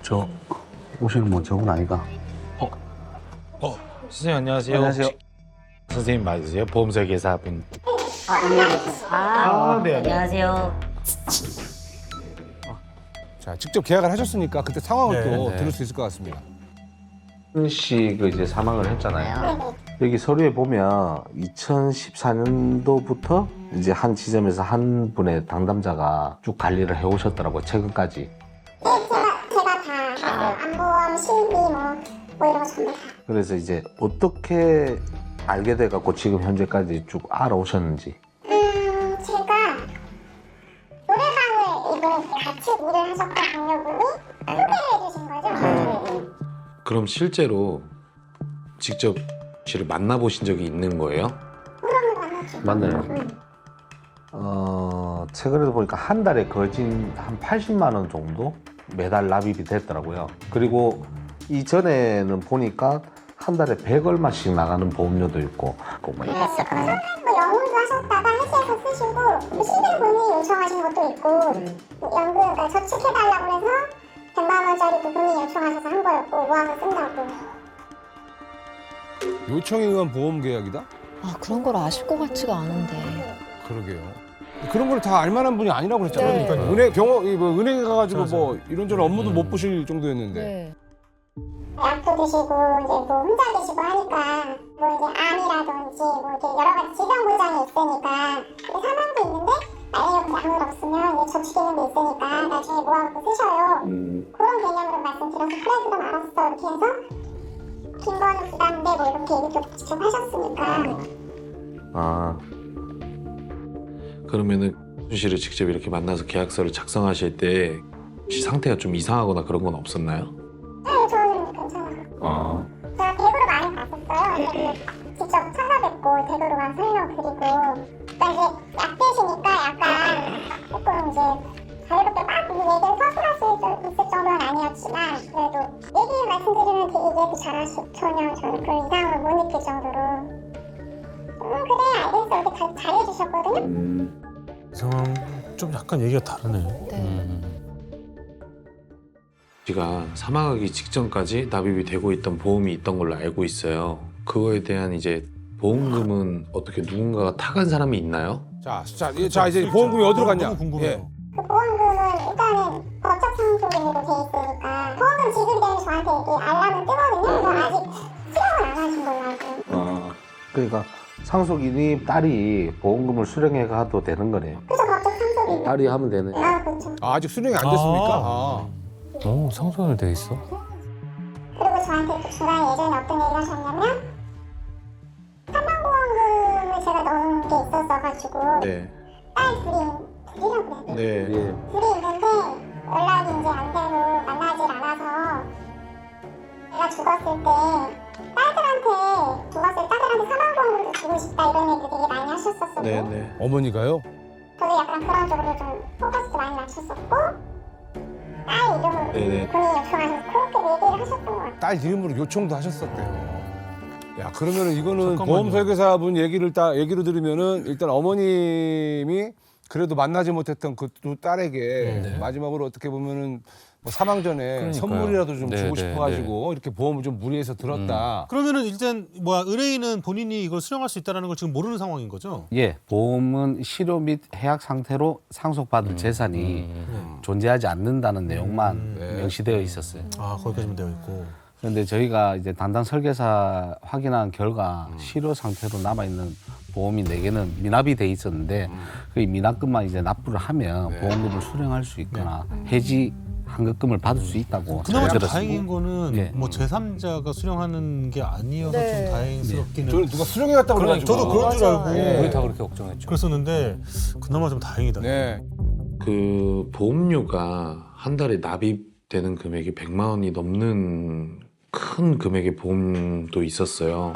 저 오시는 뭐 저건 아이가? 선생님 안녕하세요. 안녕하세요. 혹시 선생님 맞으세요? 보험설계사분. 네. 안녕하세요. 자, 직접 계약을 하셨으니까 그때 상황을 또 네. 들을 수 있을 것 같습니다. 은 씨가 이제 사망을 했잖아요. 여기 서류에 보면 2014년도부터 이제 한 지점에서 한 분의 당담자가 쭉 관리를 해오셨더라고요. 최근까지. 제가 다 안보험, 실비 뭐 이런 거 전부 다. 그래서 이제 어떻게 알게 돼갖고 지금 현재까지 쭉 알아오셨는지. 제가 노래방을 이분이 같이 일을 하셨던 동료분이 소개를 해주신 거죠. 그럼 실제로 직접 씨를 만나보신 적이 있는 거예요? 맞나요? 최근에도 보니까 한 달에 거진 한 80만 원 정도 매달 납입이 됐더라고요. 그리고 이전에는 보니까 한 달에 100 얼마씩 나가는 보험료도 있고. 뭐 영혼도 하셨다가 해지해서 쓰시고 실비 본인이 요청하신 것도 있고 연금 그러니까 저축해달라고 해서 100만 원짜리도 본인이 요청하셔서 한 거였고 모아서 쓴다고. 요청에 의한 보험 계약이다? 아, 그런 걸 아실 것 같지가 않은데. 그러게요. 그런 걸 다 알만한 분이 아니라고 그랬잖아요. 네. 그러니까 은행에 가가지고 뭐 이런저런 업무도 못 보실 정도였는데. 네. 약도 드시고 이제 뭐 혼자 드시고 하니까 뭐 이제 암이라든지 뭐 이렇게 여러 가지 질병 보장이 있으니까 사망도 있는데 만약에 아무 일 없으면 이제 저축되는 게 있으니까 나중에 모아갖고 쓰셔요. 그런 개념으로 말씀드려서 그래 그럼 알았어 이렇게 해서 김건우 부담돼 뭐 이렇게 얘기도 직접 하셨으니까. 아, 그러면은 순 씨를 직접 이렇게 만나서 계약서를 작성하실 때 혹시 상태가 좀 이상하거나 그런 건 없었나요? 네 저는 괜찮아요. 제가 댁으로 많이 갔었어요. 근데 직접 찾아뵙고 댁으로 가서 설명드리고 그러니까 이제 약 드시니까 약간 조금 이제 자유롭게 막 얘기를 서술할 수 있을 정도는 아니었지만 그래도 얘기 말씀드리면 되게 얘기도 잘하시고 전혀 저는 그런 이상을 못 느낄 정도로 그래 알겠어 이렇게 잘해주셨거든요. 상황 좀 약간 얘기가 다르네. 네. 씨가 사망하기 직전까지 납입이 되고 있던 보험이 있던 걸로 알고 있어요. 그거에 대한 이제 보험금은 어떻게 누군가가 타간 사람이 있나요? 자, 이제 보험금이 어디로 갔냐? 너무 궁금해요. 그 보험금은 일단은 법적 상속인으로 돼 있으니까 보험금 지급이 되면 저한테 이렇게 알람은 뜨거든요. 근데 아직 수령은 안 하신 걸로 알고. 그러니까 상속인이 딸이 보험금을 수령해 가도 되는 거네요. 그죠 법적 상속인. 딸이 하면 되네. 그렇죠. 아, 아직 수령이 안 됐습니까? 아. 오, 상속이 돼 있어? 그리고 저한테 또 중간에 예전에 어떤 얘기를 하셨냐면 사망보험금을 제가 넣은 게 있었어가지고 네. 딸 둘이라고 그래요. 네. 예. 둘이 있는데 연락이 이제 안 되고 만나질 않아서 내가 죽었을 때 딸들한테 사망보험금도 주고 싶다 이런 얘기 되게 많이 하셨었어요. 네. 네. 어머니가요? 저도 약간 그런 쪽으로 좀 포커스도 많이 맞췄었고 딸 이름으로 네네. 본인이 요청하셔서 그렇게 얘기를 하셨던 것 같아요. 딸 이름으로 요청도 하셨었대요. 야, 그러면은 이거는 잠깐만요. 보험 설계사분 얘기로 들으면은 일단 어머님이 그래도 만나지 못했던 그 두 딸에게 네. 마지막으로 어떻게 보면은 뭐 사망 전에 그러니까요. 선물이라도 좀 네, 주고 네, 싶어가지고 이렇게 보험을 좀 무리해서 들었다. 그러면은 일단 은행은 본인이 이걸 수령할 수 있다는 걸 지금 모르는 상황인 거죠? 예, 보험은 실효 및 해약 상태로 상속받을 재산이 존재하지 않는다는 내용만 네. 명시되어 있었어요. 아, 거기까지만 되어 있고. 그런데 저희가 이제 담당 설계사 확인한 결과 실효 상태로 남아있는 보험이 4개는 미납이 돼 있었는데 그 미납금만 이제 납부를 하면 보험금을 수령할 수 있거나 해지 환급금을 받을 수 있다고 그나마 좀 들었습니다. 다행인 거는 예. 뭐 제3자가 수령하는 게 아니어서 네. 좀 다행스럽기는. 저는 누가 수령해갔다고 그래가지고. 저도 그런 줄 알고 맞아요. 우리 다 그렇게 걱정했죠. 그랬었는데 그나마 좀 다행이다. 네. 그 보험료가 한 달에 납입되는 금액이 100만 원이 넘는 큰 금액의 보험도 있었어요.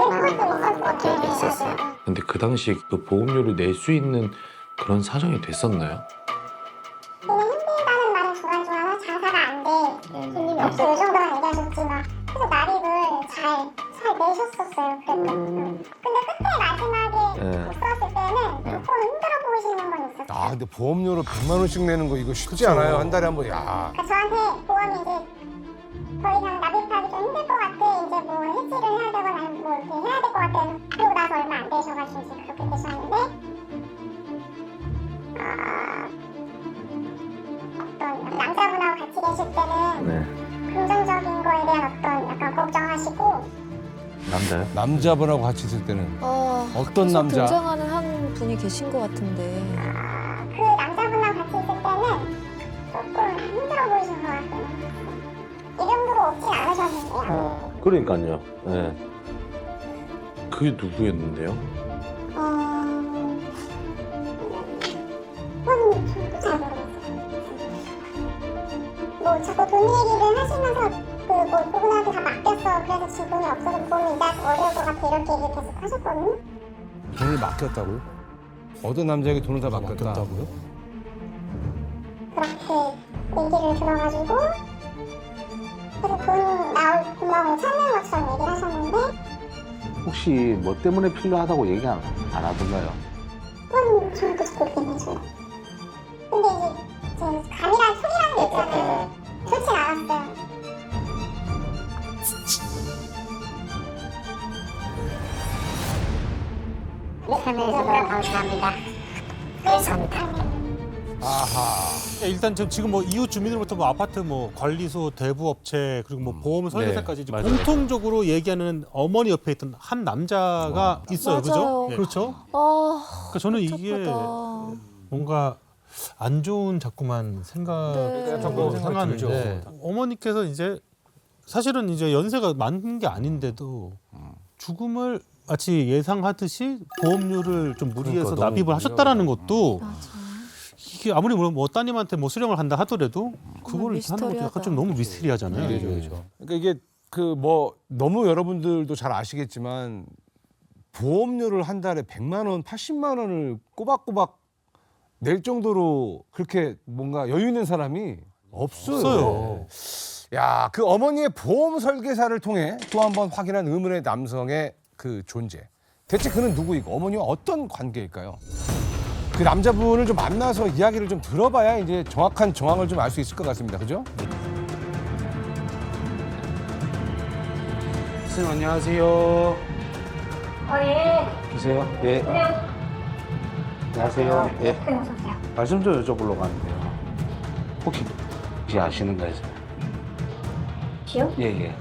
근데 그 당시 그 보험료를 낼 수 있는 그런 사정이 됐었나요? 힘들다는 말은 중간중간 장사가 안 돼. 손님이 없어. 이 정도만 얘기하셨지만 그래서 납입을 잘 내셨었어요. 그래도. 근데 끝에 마지막에 썼을 때는 조금 힘들어 보이시는 건 있었어요. 아, 근데 보험료를 100만 원씩 내는 거 이거 쉽지 않아요. 한 달에 한 번. 야. 그러니까 저한테 보험이 이제 더 이상 납입하기 좀 힘들 것 같아. 이제 뭐 해지를 해야 되거나 뭐 이렇게 해야 될 것 같아. 그러고 나서 얼마 안 되셔가지고 이제 그렇게 되셨는데 어떤 남자분하고 같이 계실 때는 네. 긍정적인 거에 대한 어떤 약간 걱정하시고 남자요? 남자분하고 같이 있을 때는 어떤 계속 남자? 등장하는 한 분이 계신 것 같은데. 그 남자분하고 같이 있을 때는 조금 힘들어 보이신 것 같아요. 이 정도로 없진 않으셨는데요. 그러니까요. 네. 그게 누구였는데요? 그건 저도 잘 모르겠어요. 뭐 자꾸 돈 얘기를 하시면서 뭐 그분한테 다 맡겼어. 그래서 지금 돈이 없어서 보험이 이자 어려울 것 같아. 이렇게 얘기 계속 하셨거든요. 돈을 맡겼다고요? 어떤 남자에게 돈을 다 맡겼다고요? 그렇게 얘기를 들어가지고 그래서 돈 나올 구멍을 찾는 것처럼 얘기를 하셨는데 혹시 뭐 때문에 필요하다고 얘기 안 하던가요? 그건 저는 계속 그렇게 해줘요. 근데 이제 감이란 소리라는 게 있잖아요. 그렇진 않았어요. 설명해주셔서 감사합니다. 감사합니다. 아하. 일단 지금 뭐 이웃 주민으로부터 뭐 아파트 뭐 관리소, 대부업체 그리고 뭐 보험 설계사까지 이제 맞아요. 공통적으로 얘기하는 어머니 옆에 있던 한 남자가 있어요, 맞아요. 그죠? 네. 그렇죠. 아, 그러니까 저는 이게 답답하다. 뭔가 안 좋은 자꾸만 네. 자꾸 생각하는데 들죠. 어머니께서 이제 사실은 이제 연세가 많은 게 아닌데도 죽음을 마치 예상하듯이 보험료를 좀 무리해서 그러니까 너무 납입을 하셨다라는 무리하고. 것도 맞아. 이게 아무리 뭐 따님한테 뭐 수령을 한다 하더라도 그걸 이렇게 하는 것도 약간 좀 너무 미스터리하잖아요. 그러니까 이게 그 뭐 너무 여러분들도 잘 아시겠지만 보험료를 한 달에 100만 원, 80만 원을 꼬박꼬박 낼 정도로 그렇게 뭔가 여유 있는 사람이 없어요. 야, 그 어머니의 보험 설계사를 통해 또 한 번 확인한 의문의 남성의 그 존재. 대체 그는 누구이고 어머니와 어떤 관계일까요? 그 남자분을 좀 만나서 이야기를 좀 들어봐야 이제 정확한 정황을 좀 알 수 있을 것 같습니다. 그죠? 선생님 안녕하세요. 예. 계세요? 예. 안녕하세요. 예. 말씀 좀 여쭤보려고 하는데요. 혹시 아시는가 해서. 시요? 예, 예.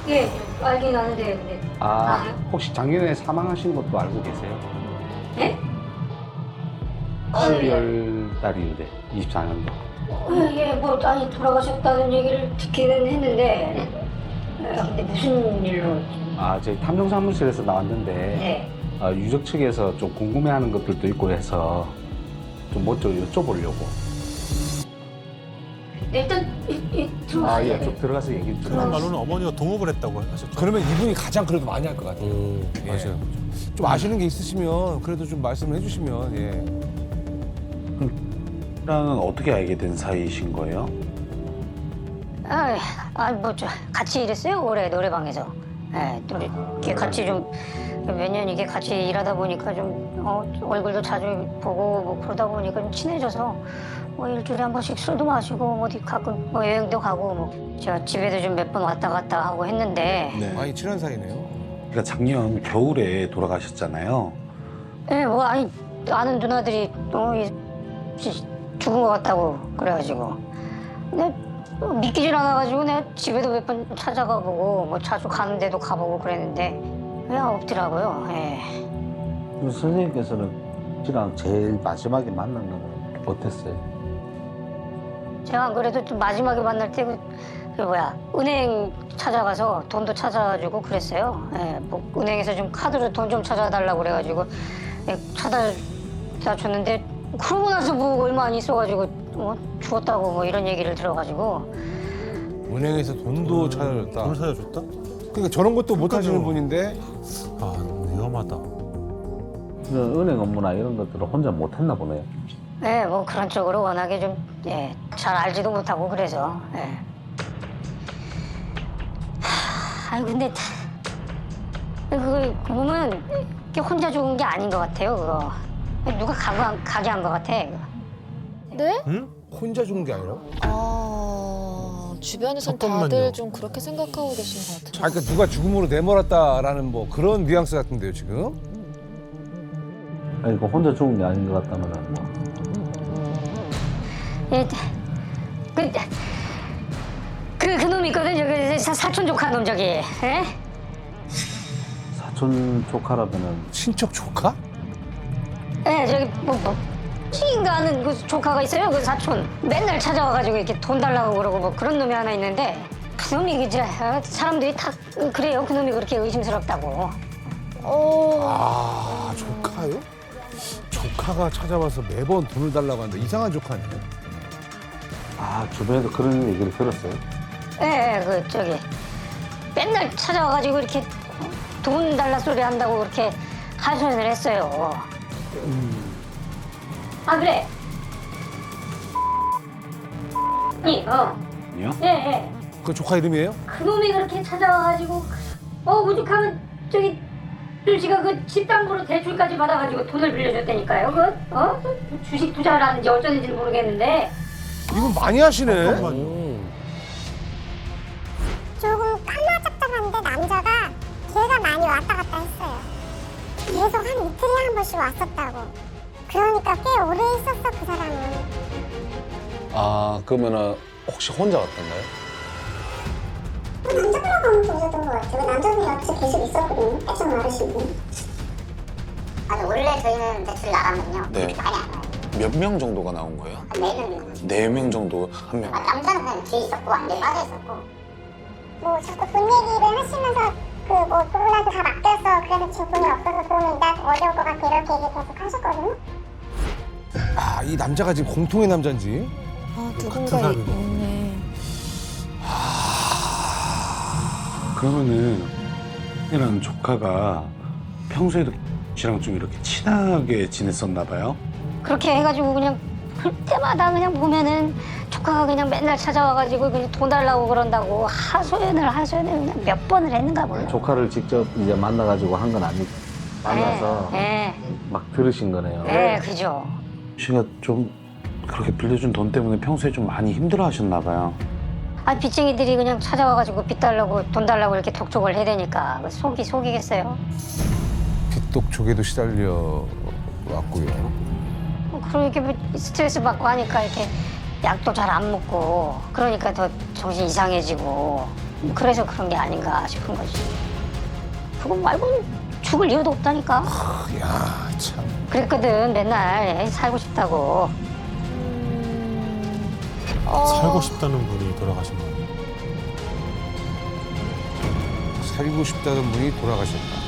예, 알긴 아는데, 네. 아, 혹시 작년에 사망하신 것도 알고 계세요? 예? 12월 달인데, 24년도. 예, 뭐, 아니, 돌아가셨다는 얘기를 듣기는 했는데, 근데 무슨 일로, 아, 저희 탐정사무실에서 나왔는데, 네. 유적 측에서 좀 궁금해하는 것들도 있고 해서 좀 뭐 좀 여쭤보려고. 일단, 들어가세요. 아, 예, 좀 들어가서 얘기 좀. 그런 말로는 어머니가 동업을 했다고 하셨죠. 그러면 이분이 가장 그래도 많이 할 것 같아요. 예. 맞아요. 좀 아시는 게 있으시면 그래도 좀 말씀을 해주시면 예. 랑은 어떻게 알게 된 사이이신 거예요? 같이 일했어요, 올해 노래방에서. 예, 또 이렇게 같이 좀, 몇 년 이게 같이 일하다 보니까 좀, 얼굴도 자주 보고 뭐 그러다 보니까 좀 친해져서, 뭐 일주일에 한 번씩 술도 마시고, 어디 가끔 뭐 여행도 가고, 뭐, 제가 집에도 좀 몇 번 왔다 갔다 하고 했는데, 많이 친한 사이네요. 그러니까 작년 겨울에 돌아가셨잖아요. 예, 뭐, 아는 누나들이, 죽은 것 같다고 그래가지고. 근데 믿기질 않아가지고 내가 집에도 몇 번 찾아가 보고 뭐 자주 가는 데도 가보고 그랬는데 왜 없더라고요. 예. 그럼 선생님께서는 씨랑 제일 마지막에 만난 건 어땠어요? 제가 안 그래도 좀 마지막에 만날 때 은행 찾아가서 돈도 찾아주고 그랬어요. 예, 뭐 은행에서 좀 카드로 돈 좀 찾아달라고 그래가지고 찾아다 줬는데 그러고 나서 뭐 얼마 안 있어가지고 죽었다고 뭐 이런 얘기를 들어가지고. 은행에서 돈도 찾아줬다. 돈을 사줘줬다? 그러니까 저런 것도 못 하시는 분인데 아, 위험하다. 은행 업무나 이런 것들을 혼자 못 했나 보네요. 네, 뭐 그런 쪽으로 워낙에 좀, 잘 알지도 못하고 그래서, 예. 아니, 근데, 보면, 이게 혼자 죽은 게 아닌 것 같아요, 그거. 누가 가게 한 것 같아. 네? 응? 혼자 죽은 게 아니라 아, 주변에선 잠깐만요. 다들 좀 그렇게 생각하고 계신 것 같아요. 아, 그러니까 누가 죽음으로 내몰았다라는 뭐 그런 뉘앙스 같은데요 지금. 아니 그 혼자 죽은 게 아닌 것 같다면 뭐. 예, 그 놈 있거든요. 그 사촌 조카 놈 저기. 예? 사촌 조카라면은 친척 조카? 예, 저기 찌인가 하는 그 조카가 있어요. 그 사촌. 맨날 찾아와가지고 이렇게 돈 달라고 그러고 뭐 그런 놈이 하나 있는데 그 놈이 이제 사람들이 다 그래요. 그 놈이 그렇게 의심스럽다고. 아 조카요? 조카가 찾아와서 매번 돈을 달라고 하는데 이상한 조카네. 아 주변에서 그런 얘기를 들었어요. 예, 그 저기 맨날 찾아와가지고 이렇게 돈 달라 소리 한다고 그렇게 하소연을 했어요. 아 그래? 아니요? 예. 그 조카 이름이에요? 그 놈이 그렇게 찾아와가지고 오죽하면 저기 씨가 그 집담보로 대출까지 받아가지고 돈을 빌려줬다니까요. 그 주식 투자를 하는지 어쩌는지는 모르겠는데. 이건 많이 하시네. 조금 까마잡잡한데 남자가 걔가 많이 왔다 갔다 했어요. 계속 한 이틀에 한 번씩 왔었다고. 그러니까 꽤 오래 있었어 그 사람은. 아 그러면은 혹시 혼자 왔던가요? 남자분하고 하면 좋았던 것 같아요. 남자분이 옆에서 계속 있었거든요. 빼짝 마르시고. 아니 원래 저희는 대출 나가면요. 네. 많이 안 와요. 몇 명 정도가 나온 거예요? 한 4명. 4명 정도 한 명. 남자는 그냥 뒤에 있었고 완전히 빠져 있었고. 뭐 자꾸 돈 얘기를 하시면서 그 뭐 누구나도 다 맡겼어. 그래서 지금 돈이 없어서 도움이 나 어려울 것 같아 이렇게 얘기 계속 하셨거든요. 아 이 남자가 지금 공통의 남자인지. 아, 같은 누군가 사람이네. 있네. 그러면은 이런 조카가 평소에도 씨랑 좀 이렇게 친하게 지냈었나 봐요. 그렇게 해가지고 그냥 볼 때마다 그냥 보면은 조카가 그냥 맨날 찾아와가지고 그냥 돈 달라고 그런다고 하소연을 그냥 몇 번을 했는가 몰라. 조카를 직접 이제 만나가지고 한 건 아니고 만나서 예, 막 들으신 거네요. 그죠. 씨가 좀 그렇게 빌려준 돈 때문에 평소에 좀 많이 힘들어하셨나 봐요. 아 빚쟁이들이 그냥 찾아와가지고 빚 달라고 돈 달라고 이렇게 독촉을 해대니까 속이겠어요. 빚독촉에도 시달려 왔고요. 그렇게 뭐 스트레스 받고 하니까 이렇게 약도 잘 안 먹고 그러니까 더 정신 이상해지고 그래서 그런 게 아닌가 싶은 거지. 그거 말고는 죽을 이유도 없다니까. 야 참. 그랬거든 맨날 살고 싶다고. 살고 싶다는 분이 돌아가신 거예요. 살고 싶다던 분이 돌아가셨다.